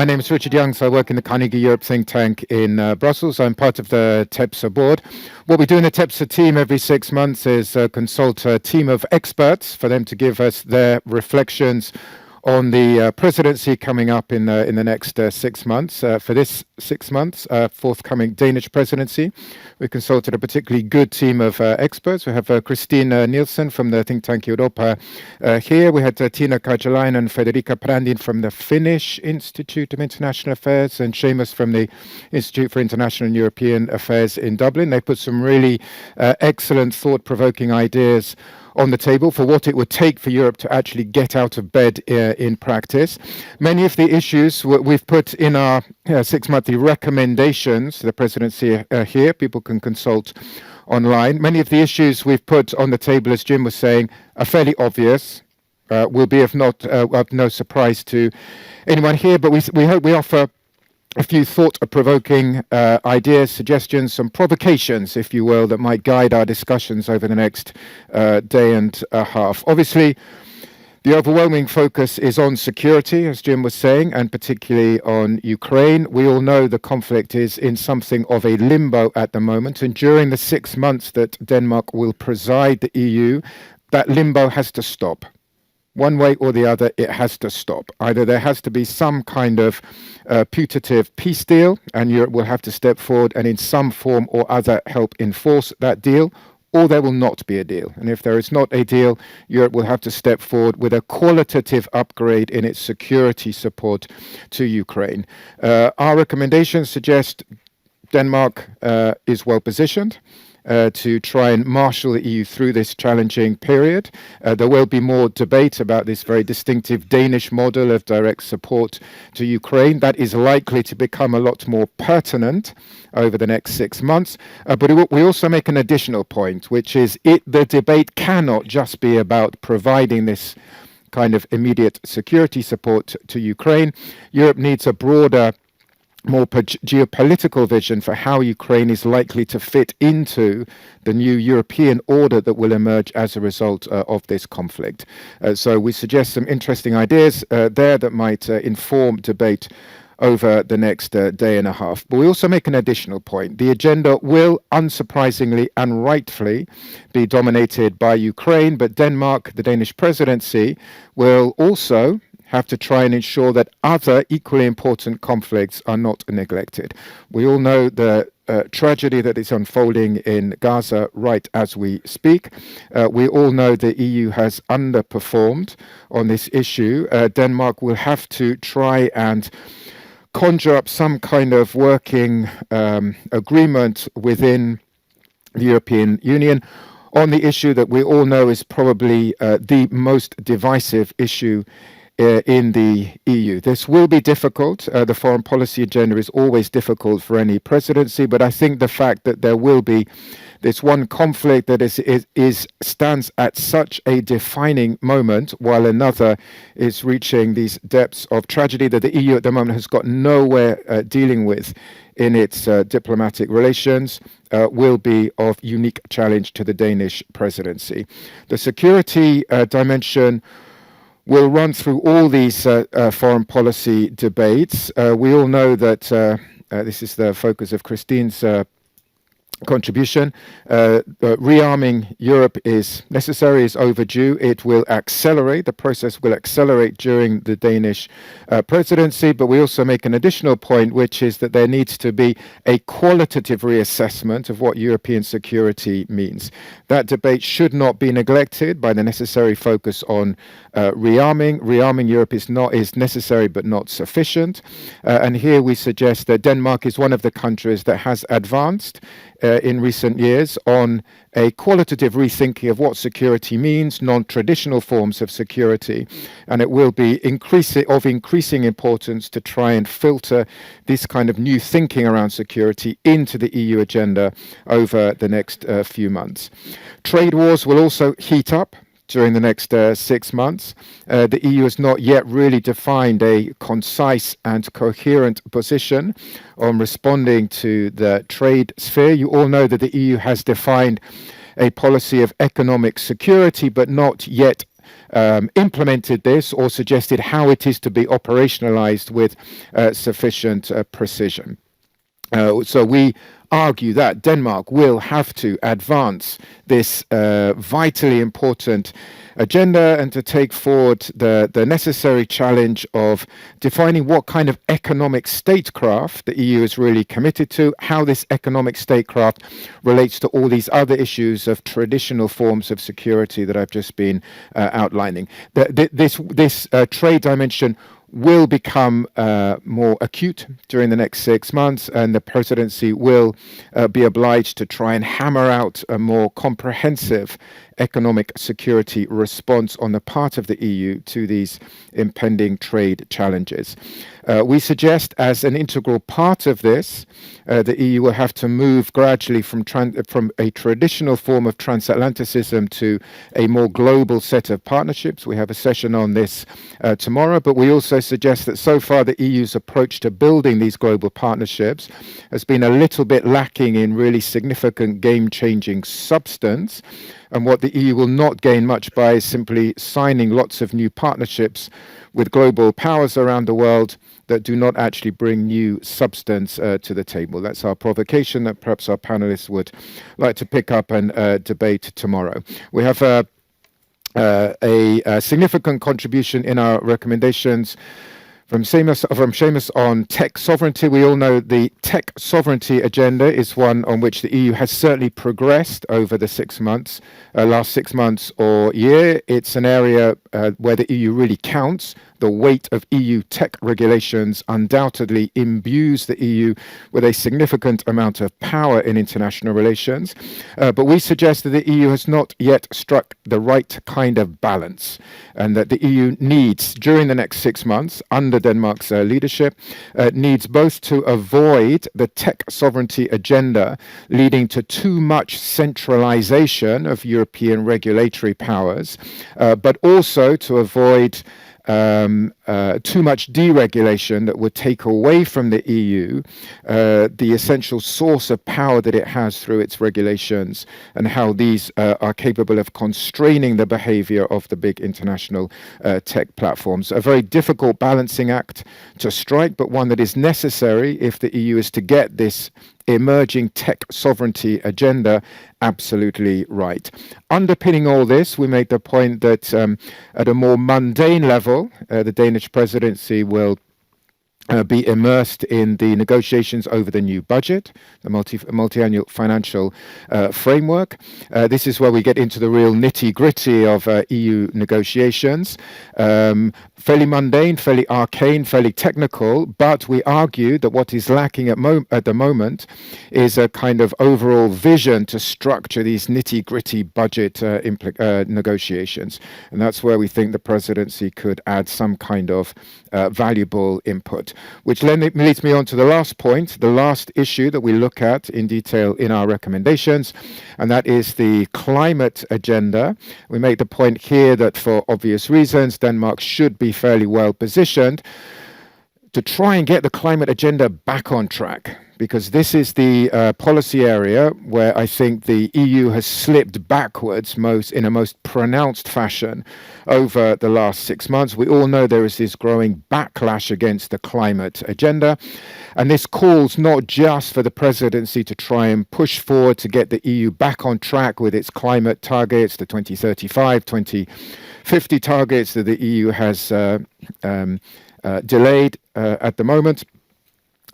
My name is Richard Young, so I work in the Carnegie Europe Think Tank in Brussels. I'm part of the TEPSA board. What we do in the TEPSA team every 6 months is consult a team of experts for them to give us their reflections on the presidency coming up in the next 6 months. For this 6 months, forthcoming Danish presidency, we consulted a particularly good team of experts. We have Christine Nielsen from the Think Tank EUROPA here. We had Tina Karjalainen and Federica Prandin from the Finnish Institute of International Affairs and Seamus from the Institute for International and European Affairs in Dublin. They put some really excellent, thought-provoking ideas on the table for what it would take for Europe to actually get out of bed in practice. Many of the issues we've put in our 6-monthly recommendations to the presidency here. People can consult online. Many of the issues we've put on the table, as Jim was saying, are fairly obvious. Will be of no surprise to anyone here, but we hope we offer a few thought-provoking ideas, suggestions, some provocations, if you will, that might guide our discussions over the next day and a half. Obviously, the overwhelming focus is on security, as Jim was saying, and particularly on Ukraine. We all know the conflict is in something of a limbo at the moment, and during the 6 months that Denmark will preside the EU, that limbo has to stop. One way or the other, it has to stop. Either there has to be some kind of putative peace deal, and Europe will have to step forward and in some form or other help enforce that deal, or there will not be a deal. And if there is not a deal, Europe will have to step forward with a qualitative upgrade in its security support to Ukraine. Our recommendations suggest Denmark is well positioned to try and marshal the EU through this challenging period. There will be more debate about this very distinctive Danish model of direct support to Ukraine. That is likely to become a lot more pertinent over the next 6 months. But we also make an additional point, which is the debate cannot just be about providing this kind of immediate security support to Ukraine. Europe needs a broader, more geopolitical vision for how Ukraine is likely to fit into the new European order that will emerge as a result of this conflict. So we suggest some interesting ideas there that might inform debate over the next day and a half. But we also make an additional point. The agenda will, unsurprisingly and rightfully, be dominated by Ukraine, but Denmark, the Danish presidency, will also have to try and ensure that other equally important conflicts are not neglected. We all know the tragedy that is unfolding in Gaza right as we speak. We all know the EU has underperformed on this issue. Denmark will have to try and conjure up some kind of working agreement within the European Union on the issue that we all know is probably the most divisive issue in the EU. This will be difficult. The foreign policy agenda is always difficult for any presidency, but I think the fact that there will be this one conflict that stands at such a defining moment, while another is reaching these depths of tragedy that the EU at the moment has got nowhere dealing with in its diplomatic relations, will be of unique challenge to the Danish presidency. The security dimension will run through all these foreign policy debates. We all know that this is the focus of Christine's contribution. Rearming Europe is necessary, is overdue. It will accelerate. The process will accelerate during the Danish presidency, but we also make an additional point, which is that there needs to be a qualitative reassessment of what European security means. That debate should not be neglected by the necessary focus on rearming. Rearming Europe is necessary but not sufficient. And here we suggest that Denmark is one of the countries that has advanced in recent years on a qualitative rethinking of what security means, non-traditional forms of security, and it will be of increasing importance to try and filter this kind of new thinking around security into the EU agenda over the next few months. Trade wars will also heat up during the next 6 months. The EU has not yet really defined a concise and coherent position on responding to the trade sphere. You all know that the EU has defined a policy of economic security, but not yet implemented this or suggested how it is to be operationalized with sufficient precision. So we argue that Denmark will have to advance this vitally important agenda and to take forward the necessary challenge of defining what kind of economic statecraft the EU is really committed to, how this economic statecraft relates to all these other issues of traditional forms of security that I've just been outlining. This trade dimension will become more acute during the next 6 months, and the presidency will be obliged to try and hammer out a more comprehensive economic security response on the part of the EU to these impending trade challenges. We suggest as an integral part of this, the EU will have to move gradually from a traditional form of transatlanticism to a more global set of partnerships. We have a session on this tomorrow, but we also suggest that so far the EU's approach to building these global partnerships has been a little bit lacking in really significant game-changing substance. And what the EU will not gain much by is simply signing lots of new partnerships with global powers around the world that do not actually bring new substance to the table. That's our provocation that perhaps our panelists would like to pick up and debate tomorrow. We have a significant contribution in our recommendations from Seamus on tech sovereignty. We all know the tech sovereignty agenda is one on which the EU has certainly progressed over the last 6 months or year. It's an area where the EU really counts. The weight of EU tech regulations undoubtedly imbues the EU with a significant amount of power in international relations. But we suggest that the EU has not yet struck the right kind of balance, and that the EU needs, during the next 6 months, under Denmark's leadership, needs both to avoid the tech sovereignty agenda leading to too much centralization of European regulatory powers, but also to avoid too much deregulation that would take away from the EU the essential source of power that it has through its regulations, and how these are capable of constraining the behavior of the big international tech platforms. A very difficult balancing act to strike, but one that is necessary if the EU is to get this emerging tech sovereignty agenda absolutely right. Underpinning all this, we made the point that at a more mundane level, the Danish presidency will be immersed in the negotiations over the new budget, the multi-annual financial framework. This is where we get into the real nitty-gritty of EU negotiations. Fairly mundane, fairly arcane, fairly technical, but we argue that what is lacking at the moment is a kind of overall vision to structure these nitty-gritty budget negotiations. And that's where we think the presidency could add some kind of valuable input. Which leads me on to the last point, the last issue that we look at in detail in our recommendations, and that is the climate agenda. We make the point here that for obvious reasons, Denmark should be fairly well positioned to try and get the climate agenda back on track, because this is the policy area where I think the EU has slipped backwards in a most pronounced fashion over the last 6 months. We all know there is this growing backlash against the climate agenda, and this calls not just for the presidency to try and push forward to get the EU back on track with its climate targets, the 2035, 2050 targets that the EU has delayed at the moment,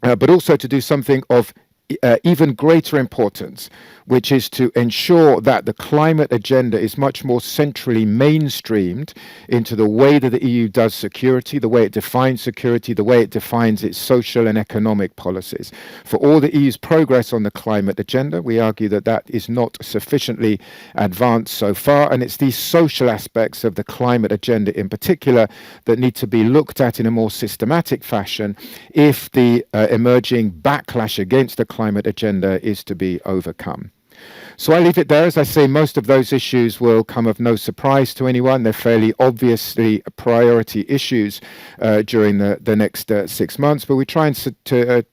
but also to do something of even greater importance, which is to ensure that the climate agenda is much more centrally mainstreamed into the way that the EU does security, the way it defines security, the way it defines its social and economic policies. For all the EU's progress on the climate agenda, we argue that that is not sufficiently advanced so far, and it's these social aspects of the climate agenda in particular that need to be looked at in a more systematic fashion if the emerging backlash against the climate agenda is to be overcome. So I leave it there. As I say, most of those issues will come of no surprise to anyone. They're fairly obviously priority issues during the next 6 months, but we try and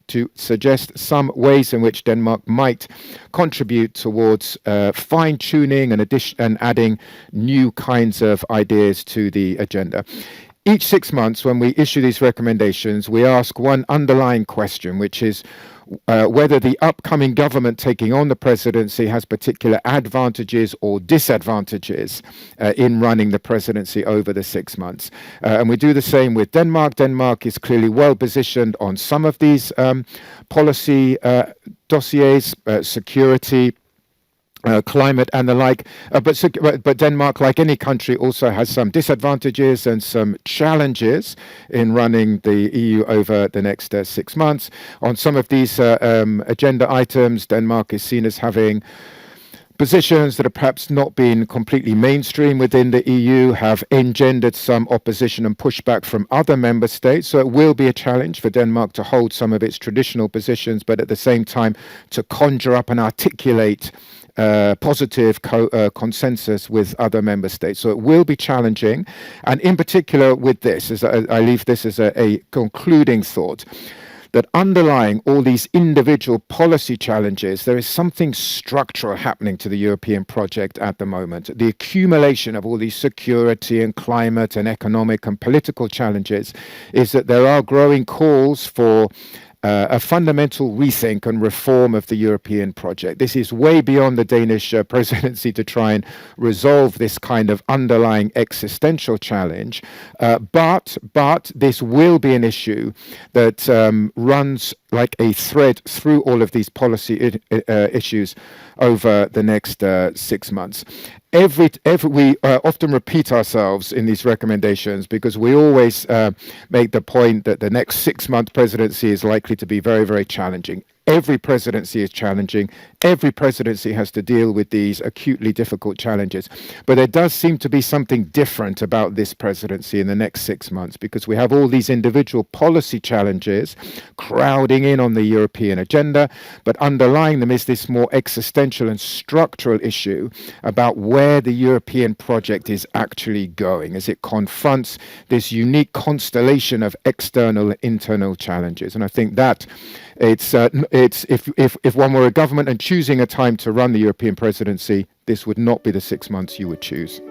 to suggest some ways in which Denmark might contribute towards fine-tuning and adding new kinds of ideas to the agenda. Each 6 months, when we issue these recommendations, we ask one underlying question, which is whether the upcoming government taking on the presidency has particular advantages or disadvantages in running the presidency over the 6 months. And we do the same with Denmark. Denmark is clearly well positioned on some of these policy dossiers, security, climate and the like, but Denmark, like any country, also has some disadvantages and some challenges in running the EU over the next 6 months. On some of these agenda items, Denmark is seen as having positions that have perhaps not been completely mainstream within the EU, have engendered some opposition and pushback from other member states. So it will be a challenge for Denmark to hold some of its traditional positions, but at the same time to conjure up and articulate positive consensus with other member states. So it will be challenging. And in particular with this, as I leave this as a concluding thought, that underlying all these individual policy challenges, there is something structural happening to the European project at the moment. The accumulation of all these security and climate and economic and political challenges is that there are growing calls for a fundamental rethink and reform of the European project. This is way beyond the Danish presidency to try and resolve this kind of underlying existential challenge. But this will be an issue that runs like a thread through all of these policy issues over the next 6 months. We often repeat ourselves in these recommendations because we always make the point that the next 6-month presidency is likely to be very, very challenging. Every presidency is challenging. Every presidency has to deal with these acutely difficult challenges. But there does seem to be something different about this presidency in the next 6 months because we have all these individual policy challenges crowding in on the European agenda, but underlying them is this more existential and structural issue about where the European project is actually going as it confronts this unique constellation of external and internal challenges. And I think that it's if one were a government and choosing a time to run the European presidency, this would not be the 6 months you would choose.